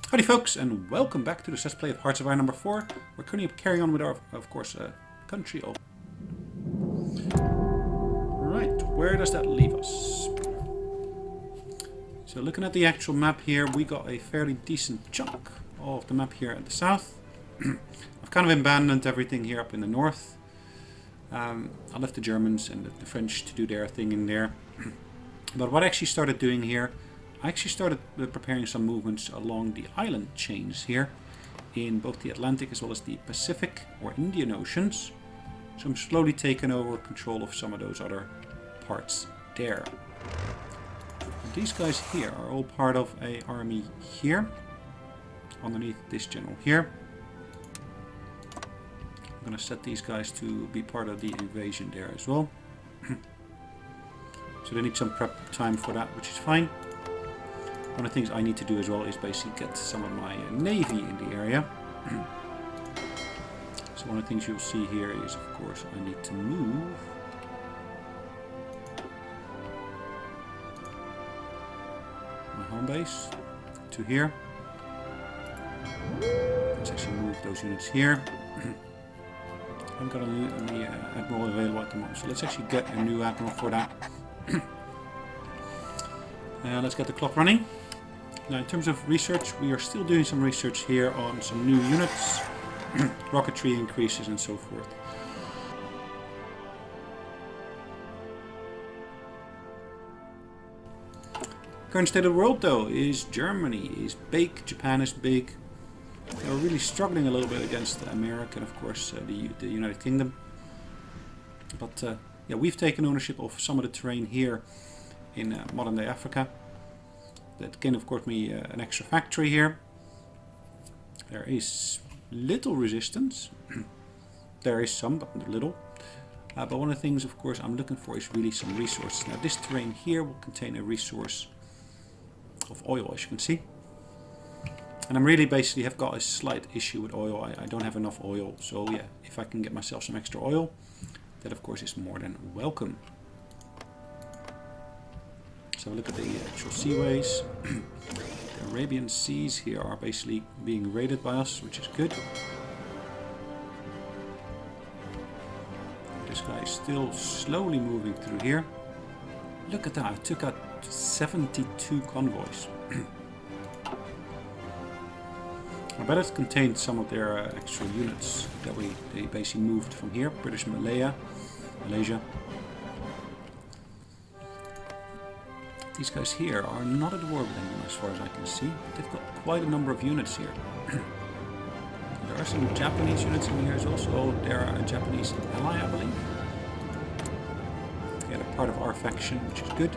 Howdy folks, and welcome back to the Let's Play of Hearts of Iron number 4. We're currently carrying on with our, of course, country of... Right, where does that leave us? So looking at the actual map here, we got a fairly decent chunk of the map here at the south. I've kind of abandoned everything here up in the north. I left the Germans and the French to do their thing in there. But what I actually started doing here, I actually started preparing some movements along the island chains here in both the Atlantic as well as the Pacific or Indian Oceans. So I'm slowly taking over control of some of those other parts there. And these guys here are all part of an army here, underneath this general here. I'm going to set these guys to be part of the invasion there as well. So they need some prep time for that, which is fine. One of the things I need to do as well is basically get some of my navy in the area. So one of the things you'll see here is, of course, I need to move my home base to here. Let's actually move those units here. I haven't got a new admiral available at the moment, so let's actually get a new admiral for that. Let's get the clock running. Now in terms of research, we are still doing some research here on some new units, rocketry increases and so forth. Current state of the world though is Germany is big, Japan is big. They're really struggling a little bit against America and of course the United Kingdom. But yeah, we've taken ownership of some of the terrain here in modern day Africa. That can of course me an extra factory here. There is little resistance. There is some, but little. But one of the things of course I'm looking for is really some resources. Now this terrain here will contain a resource of oil, as you can see. And I'm really basically have got a slight issue with oil. I don't have enough oil. So yeah, if I can get myself some extra oil, that of course is more than welcome. So look at the actual seaways. The Arabian Seas here are basically being raided by us, which is good. This guy is still slowly moving through here. Look at that, I took out 72 convoys. I bet it contained some of their actual units that they basically moved from here. British Malaysia. These guys here are not at war with anyone as far as I can see, but they've got quite a number of units here. There are some Japanese units in here as well, so they're a Japanese ally, I believe. Yeah, they're part of our faction, which is good.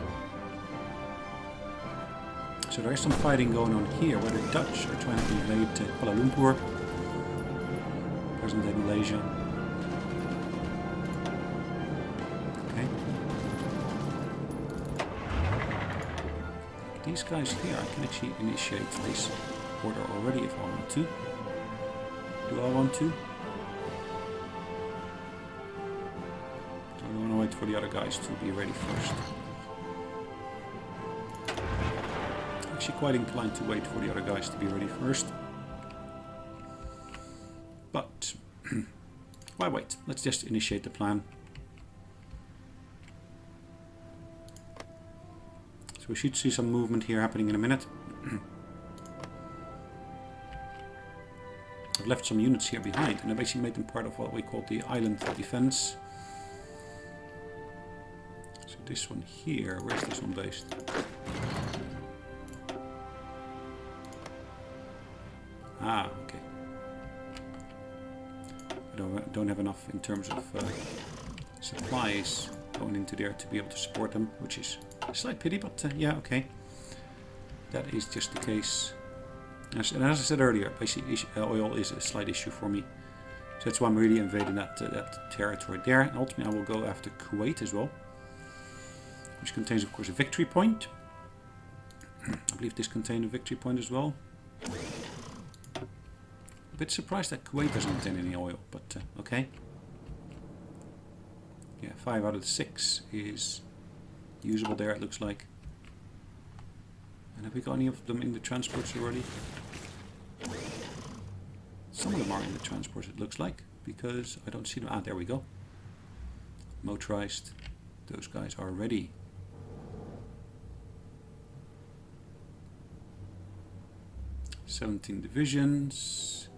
So there is some fighting going on here, where the Dutch are trying to invade Kuala Lumpur, present-day Malaysia. These guys here, I can actually initiate this order already if I want to. Do I want to? So I want to wait for the other guys to be ready first. I'm actually quite inclined to wait for the other guys to be ready first. But why wait? Let's just initiate the plan. So we should see some movement here happening in a minute. I've left some units here behind and I basically made them part of what we call the island defense. So this one here, where's this one based? Ah, okay. I don't have enough in terms of supplies going into there to be able to support them, which is a slight pity, but yeah, okay. That is just the case. And as I said earlier, basically oil is a slight issue for me. So that's why I'm really invading that territory there. And ultimately I will go after Kuwait as well, which contains of course a victory point. I believe this contains a victory point as well. A bit surprised that Kuwait doesn't contain any oil, but okay. Yeah, 5 out of the 6 is usable there, it looks like. And have we got any of them in the transports already? Some of them are in the transports, it looks like, because I don't see them. Ah, there we go. Motorized. Those guys are ready. "17 divisions.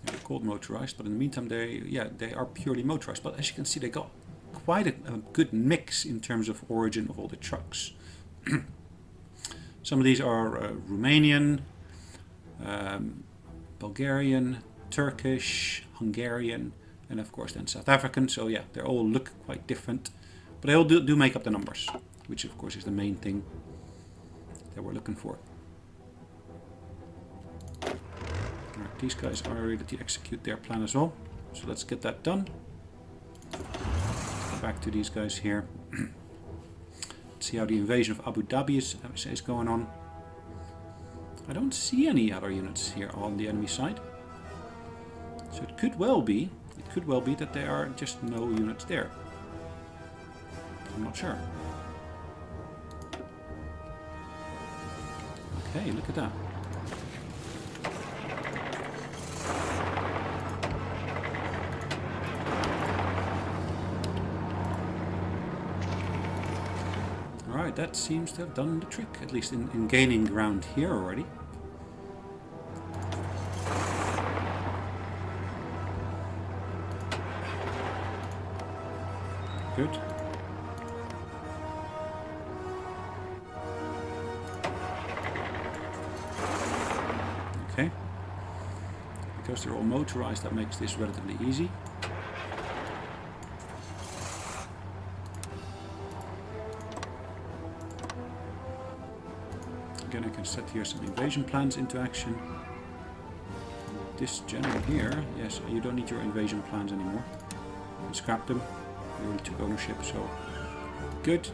They're called motorized, but in the meantime they are purely motorized. But as you can see, they got quite a good mix in terms of origin of all the trucks. Some of these are Romanian, Bulgarian, Turkish, Hungarian, and of course then South African. So yeah, they all look quite different, but they all do make up the numbers, which of course is the main thing that we're looking for. Alright, these guys are ready to execute their plan as well, so let's get that done. Go back to these guys here. Let's see how the invasion of Abu Dhabi is going on. I don't see any other units here on the enemy side, so it could well be that there are just no units there. I'm not sure. Okay, look at that. Alright, that seems to have done the trick, at least in gaining ground here already. Good. Okay. Because they're all motorized, that makes this relatively easy. Again, I can set here some invasion plans into action. This general here, yes, you don't need your invasion plans anymore. You can scrap them. You already took ownership, so good.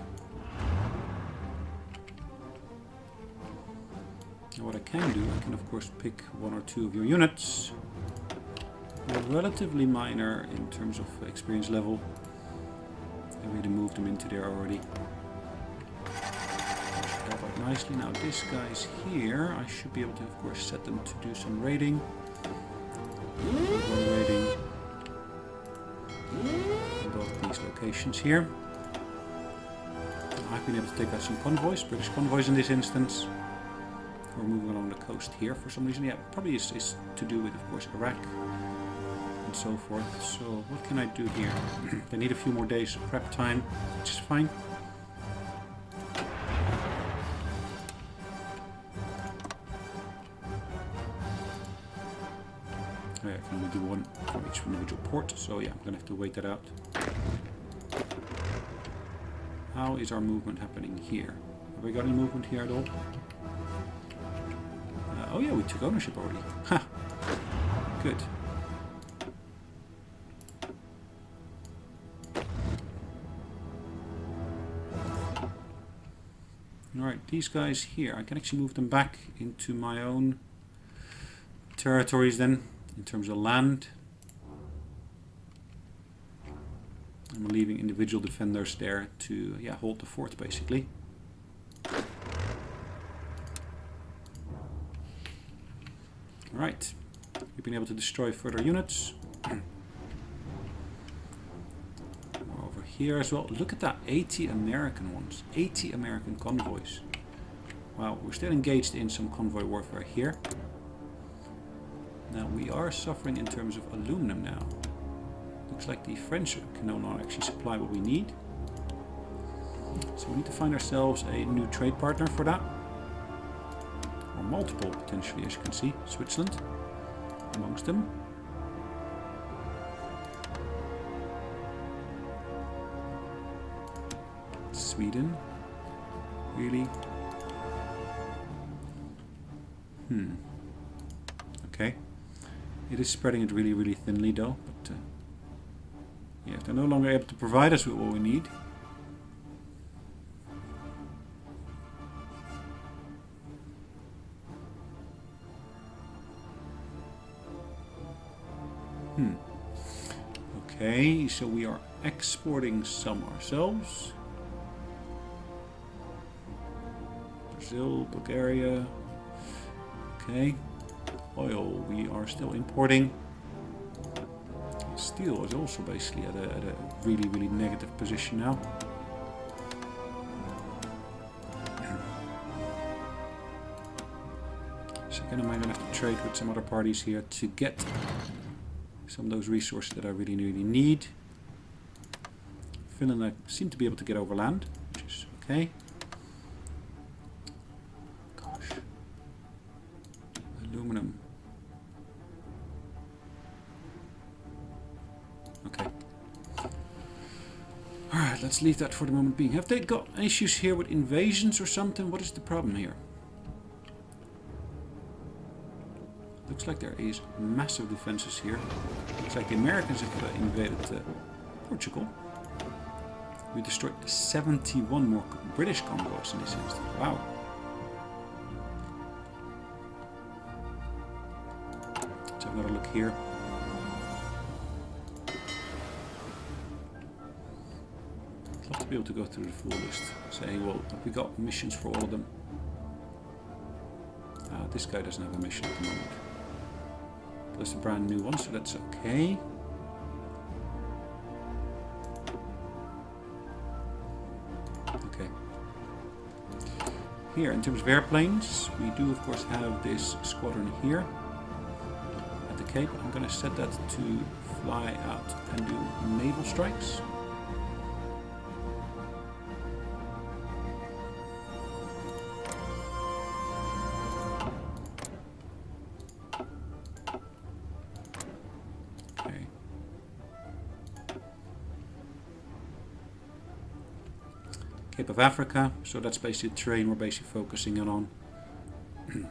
Now what I can do, I can of course pick one or two of your units. They're relatively minor in terms of experience level. I really moved them into there already. Quite nicely. Now this guy's here, I should be able to of course set them to do some raiding. Raiding in both these locations here. I've been able to take out some convoys, British convoys in this instance. We're moving along the coast here for some reason. Yeah, probably is to do with of course Iraq and so forth. So what can I do here? They need a few more days of prep time, which is fine. I can only do one for each individual port, so yeah, I'm gonna have to wait that out. How is our movement happening here? Have we got any movement here at all? Oh yeah, we took ownership already. Ha! Good. Alright, these guys here, I can actually move them back into my own territories then. In terms of land, I'm leaving individual defenders there to hold the fort basically. Alright, we've been able to destroy further units. Over here as well, look at that, 80 American ones, 80 American convoys. Wow, we're still engaged in some convoy warfare here. Now we are suffering in terms of aluminum now. Looks like the French can no longer actually supply what we need. So we need to find ourselves a new trade partner for that. Or multiple potentially, as you can see. Switzerland amongst them. Sweden. Really? Okay. It is spreading it really, really thinly though, but yeah, they're no longer able to provide us with what we need. Okay, so we are exporting some ourselves. Brazil, Bulgaria. Okay. Oil, we are still importing. Steel is also basically at a really, really negative position now. So again, I might have to trade with some other parties here to get some of those resources that I really, really need. Finland, I seem to be able to get over land, which is okay. Gosh. Aluminum. Okay. Alright, let's leave that for the moment being. Have they got issues here with invasions or something? What is the problem here? Looks like there is massive defenses here. Looks like the Americans have invaded Portugal. We destroyed 71 more British convoys in this instance. Wow. Let's have another look here. I'd love to be able to go through the full list. Say, well, have we got missions for all of them? This guy doesn't have a mission at the moment. There's a brand new one, so that's okay. Okay. Here, in terms of airplanes, we do of course have this squadron here at the Cape. I'm going to set that to fly out and do naval strikes. Cape of Africa, so that's basically the terrain we're basically focusing on. And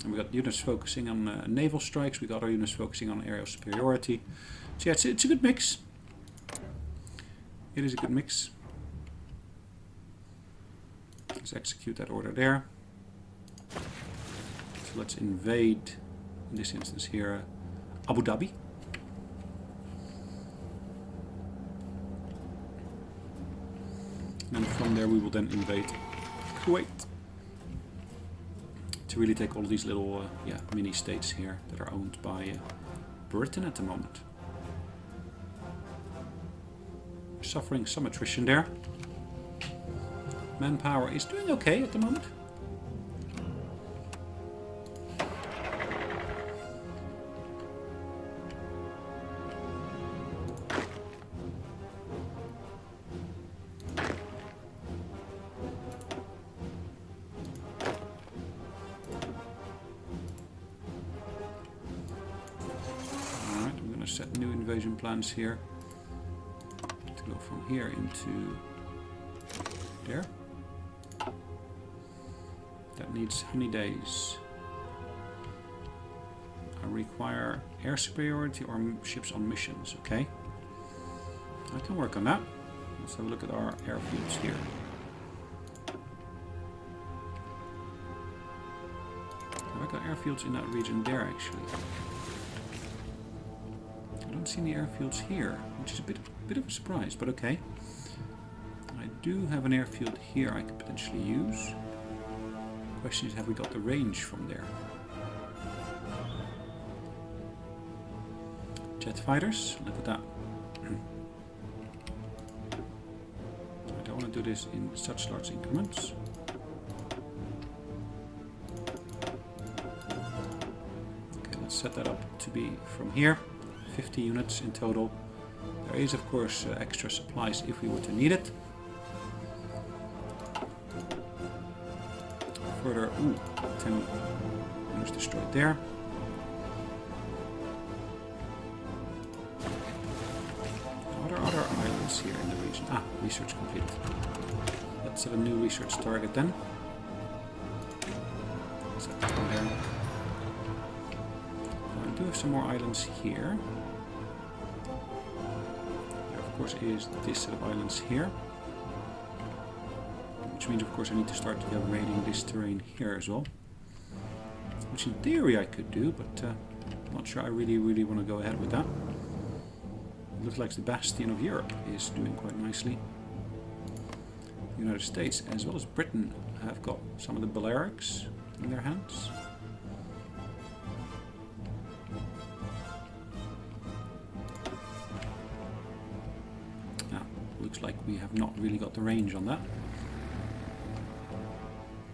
we got units focusing on naval strikes, we got our units focusing on aerial superiority. So yeah, it's a good mix. It is a good mix. Let's execute that order there. So let's invade, in this instance here, Abu Dhabi. And from there we will then invade Kuwait to really take all of these little mini states here that are owned by Britain at the moment. We're suffering some attrition there. Manpower is doing okay at the moment. Set new invasion plans here to go from here into there. That needs how many days? I require air superiority or ships on missions. Okay, I can work on that. Let's have a look at our airfields here. Have I got airfields in that region there actually? I don't see any airfields here, which is a bit of a surprise, but okay. I do have an airfield here I could potentially use. The question is, have we got the range from there? Jet fighters, look at that. I don't want to do this in such large increments. Okay, let's set that up to be from here. 50 units in total. There is of course extra supplies if we were to need it. Further, 10 units destroyed there. Are there other islands here in the region? Research completed. Let's set a new research target then. Set that one there. I do have some more islands here. Of course is this set of islands here, which means of course I need to start raiding this terrain here as well, which in theory I could do, but I'm not sure I really want to go ahead with that. It looks like the bastion of Europe is doing quite nicely. United States as well as Britain have got some of the Balearics in their hands. Now, looks like we have not really got the range on that.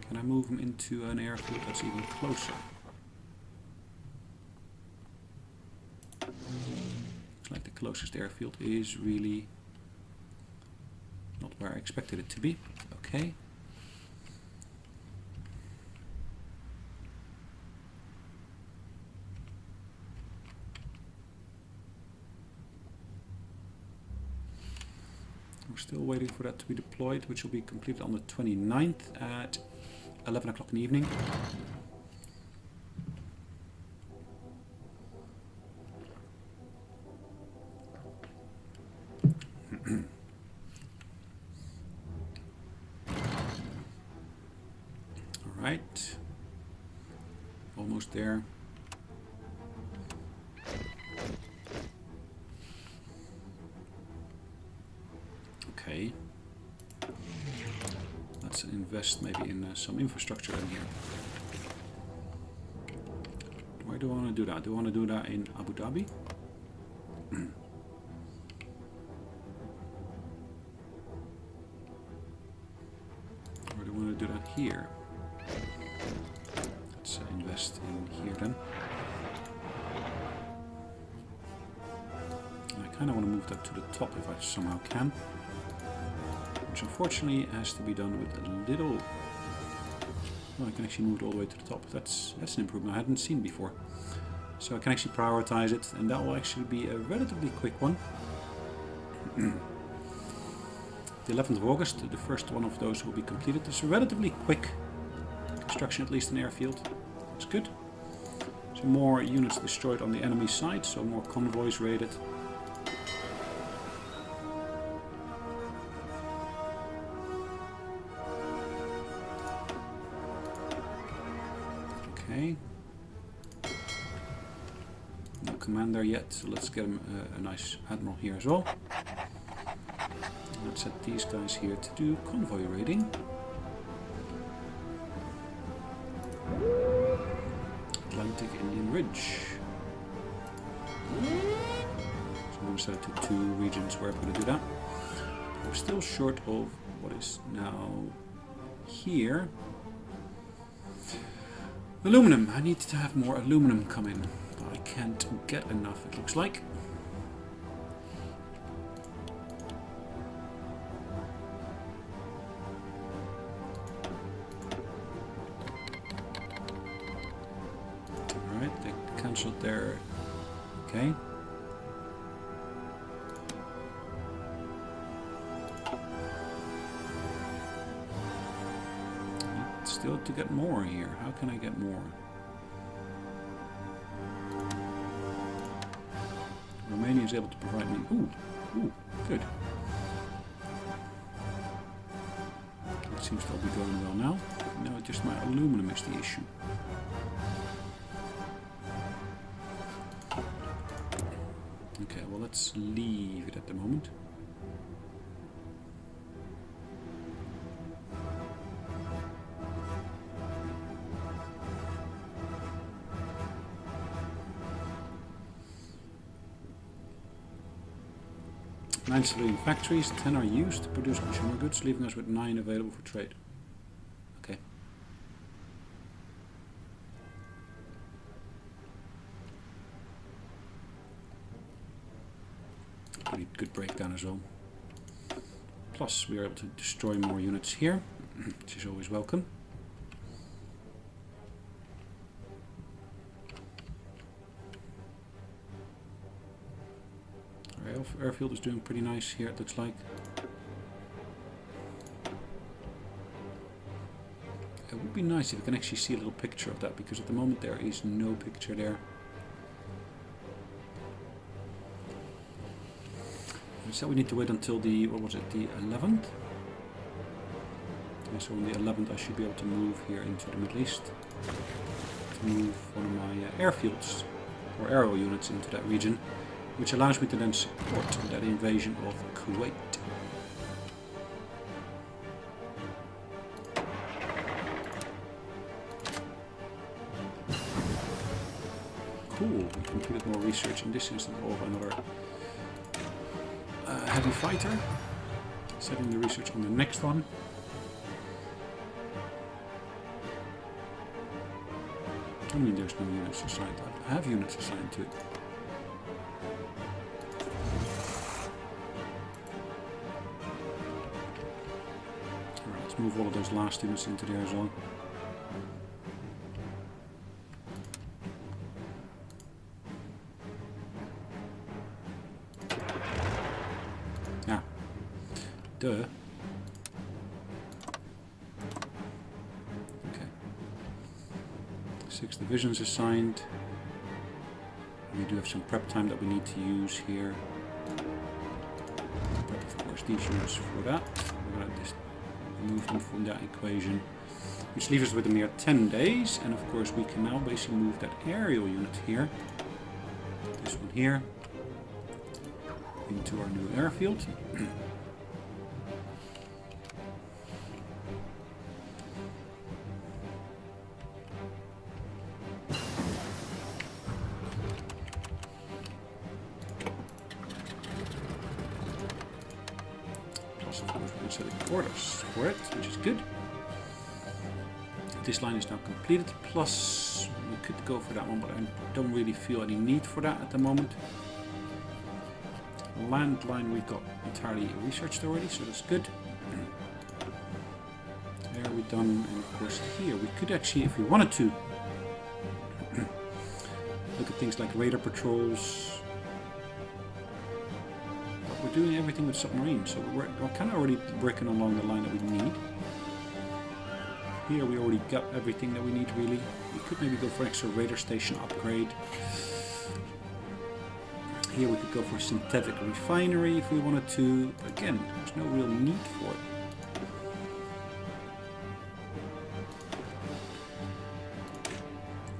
Can I move them into an airfield that's even closer? Looks like the closest airfield is really not where I expected it to be. Okay. We're still waiting for that to be deployed, which will be completed on the 29th at 11 o'clock in the evening. Alright. Almost there. Okay. Let's invest maybe in some infrastructure in here. Where do I want to do that? Do I want to do that in Abu Dhabi? Or do I want to do that here? Let's invest in here then. And I kind of want to move that to the top if I somehow can. Which unfortunately has to be done with a little... Well, I can actually move it all the way to the top. That's an improvement I hadn't seen before. So I can actually prioritize it, and that will actually be a relatively quick one. The 11th of August, the first one of those will be completed. It's a relatively quick construction, at least in airfield. It's good. So more units destroyed on the enemy side, so more convoys raided. Okay. No commander yet, so let's get him a nice admiral here as well. Let's set these guys here to do convoy raiding. Atlantic Indian Ridge. So I'm going to set it to 2 regions where I'm going to do that. We're still short of what is now here. Aluminum. I need to have more aluminum come in. I can't get enough, it looks like. Alright, they cancelled their... Okay. Still to get more here. How can I get more? Romania is able to provide me... Ooh, good. It seems to all be going well now. Now just my aluminum is the issue. Okay, well let's leave it at the moment. Nine civilian factories, 10 are used to produce consumer goods, leaving us with 9 available for trade. Okay. Pretty good breakdown as well. Plus, we are able to destroy more units here, which is always welcome. Airfield is doing pretty nice here, it looks like. It would be nice if you can actually see a little picture of that, because at the moment there is no picture there. We said we need to wait until the, what was it, the 11th? Okay, so on the 11th I should be able to move here into the Middle East. To move one of my airfields, or aero units into that region. Which allows me to then support that invasion of Kuwait. completed more research in this instance of another heavy fighter. Setting the research on the next one. I mean, there's no units assigned. I have units assigned to it. Alright, let's move all of those last units into there as well. Yeah. Duh. Okay. Six divisions assigned. We do have some prep time that we need to use here. Prep, of course, these units for that. We're going to just remove them from that equation. Which leaves us with a mere 10 days. And of course, we can now basically move that aerial unit here. This one here. Into our new airfield. Plus, of course, we can set orders for it, which is good. This line is now completed. Plus, we could go for that one, but I don't really feel any need for that at the moment. Land line we got entirely researched already, so that's good. There we done, and of course here we could actually, if we wanted to, look at things like radar patrols. But we're doing everything with submarines, so we're kind of already breaking along the line that we need. Here we already got everything that we need really. We could maybe go for an extra radar station upgrade. Here we could go for a synthetic refinery if we wanted to. But again, there's no real need for it.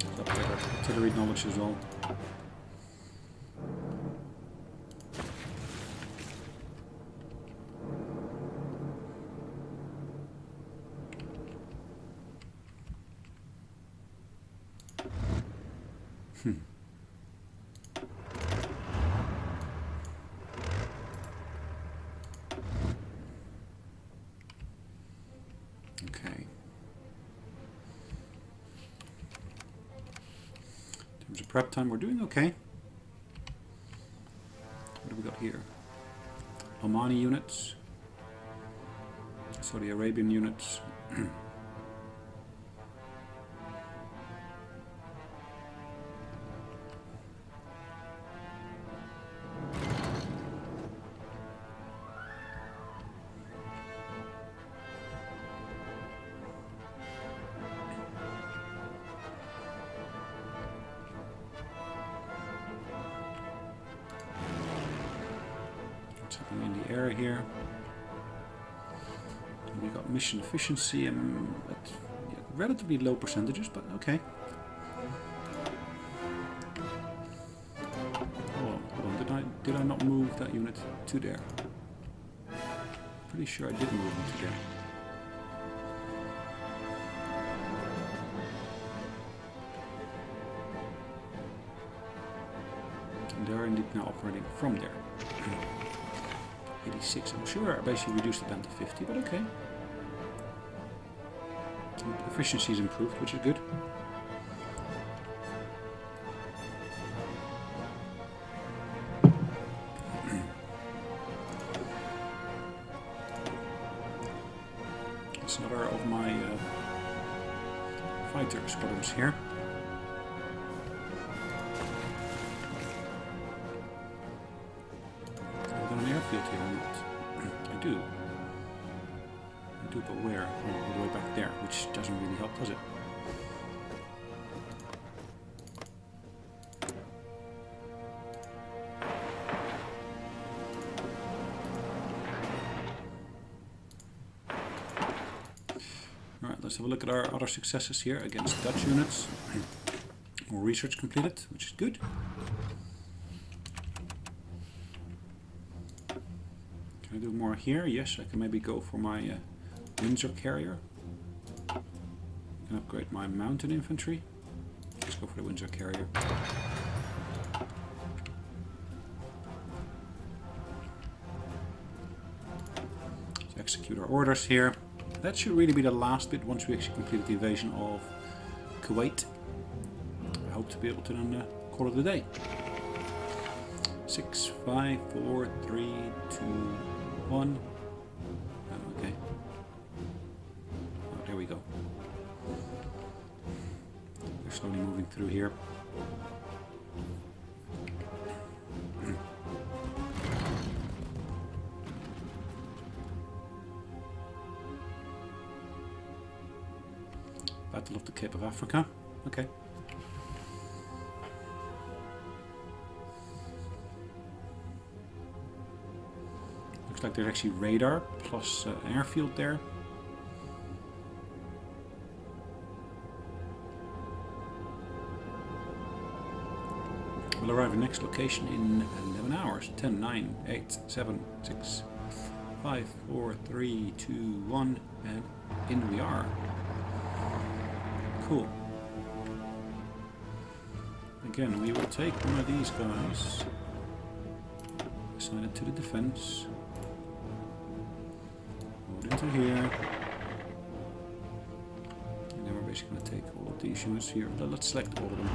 Let's upgrade our artillery knowledge as well. Okay. In terms of prep time, we're doing okay. What do we got here? Omani units. Saudi Arabian units. What's happening in the air here? We got mission efficiency and at relatively low percentages, but okay. Hold on, did I not move that unit to there? Pretty sure I did move it to there. And they are indeed now operating from there. 86, I'm sure I basically reduced it down to 50, but okay. Efficiency is improved, which is good. That's another of my fighter squadrons here. I've got an airfield here or not? I do. But where? Oh, all the way back there, which doesn't really help, does it? Alright, let's have a look at our other successes here against Dutch units. More research completed, which is good. Can I do more here? Yes, I can maybe go for my Windsor carrier. I can upgrade my mountain infantry. Let's go for the Windsor carrier. execute our orders here. That should really be the last bit once we actually completed the invasion of Kuwait. I hope to be able to then call it a day. 6, 5, 4, 3, 2, 1. Okay. Oh, there we go. We're slowly moving through here. Battle of the Cape of Africa. Okay. Looks like there's actually radar plus airfield there. We'll arrive at next location in 11 hours. 10, 9, 8, 7, 6, 5, 4, 3, 2, 1, and in we are. Cool. Again, we will take one of these guys, assign it to the defense, move it into here, and then we're basically going to take all of these units here. Let's select all of them.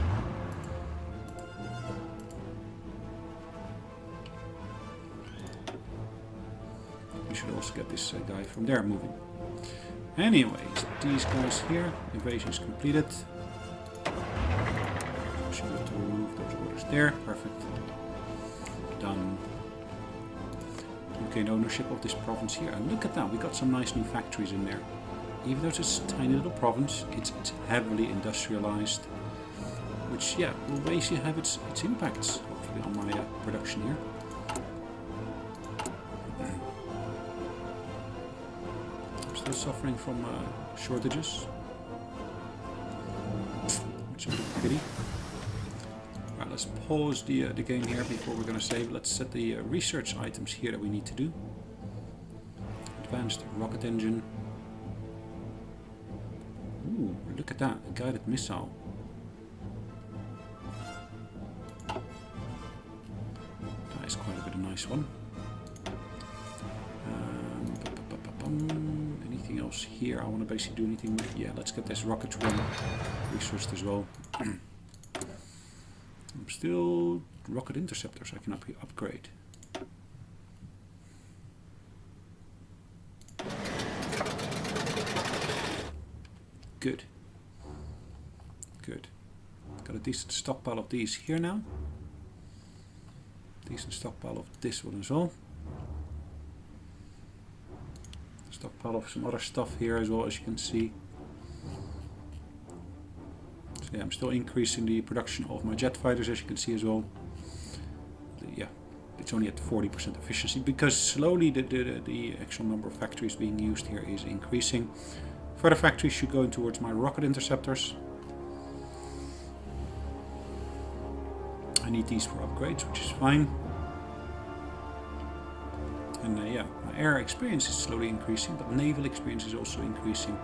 We should also get this guy from there moving. Anyways, these guys here, invasion is completed. Should have to remove those orders there. Perfect. Done. Okay, ownership of this province here. And look at that, we got some nice new factories in there. Even though it's a tiny little province, it's heavily industrialized. Which, yeah, will basically have its impacts, hopefully, on my production here. Still suffering from shortages, which is a pity. Right, let's pause the game here before we're going to save. Let's set the research items here that we need to do. Advanced rocket engine. Ooh, look at that, a guided missile. That is quite a bit of a nice one. Anything else here I want to basically do anything with? Yeah, let's get this rocket one resourced as well. I'm still rocket interceptors I can upgrade. Good. Good. Got a decent stockpile of these here now. Decent stockpile of this one as well. Stockpile of some other stuff here as well, as you can see. So yeah, I'm still increasing the production of my jet fighters, as you can see as well. Yeah, it's only at 40% efficiency because slowly the actual number of factories being used here is increasing. Further factories should go in towards my rocket interceptors. I need these for upgrades, which is fine. And yeah, my air experience is slowly increasing, but naval experience is also increasing.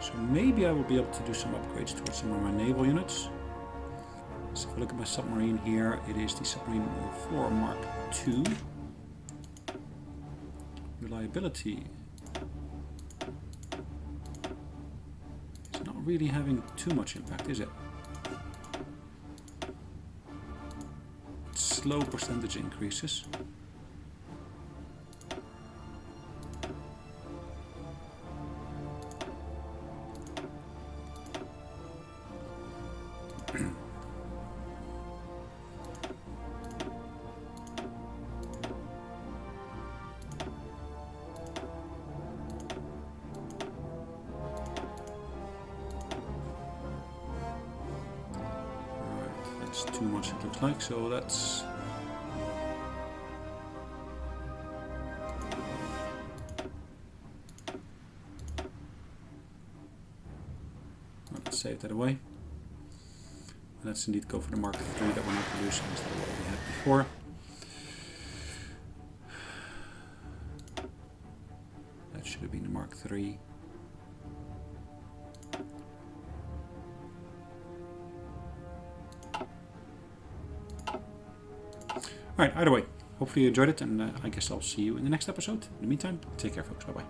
So maybe I will be able to do some upgrades towards some of my naval units. So if I look at my submarine here, it is the submarine 4 Mark II. Reliability is not really having too much impact, is it? Slow percentage increases. Too much it looks like, so that's let's save that away. And let's indeed go for the Mark III that we're not producing instead of what we had before. That should have been the Mark III. Alright, either way, hopefully you enjoyed it, and I guess I'll see you in the next episode. In the meantime, take care, folks. Bye-bye.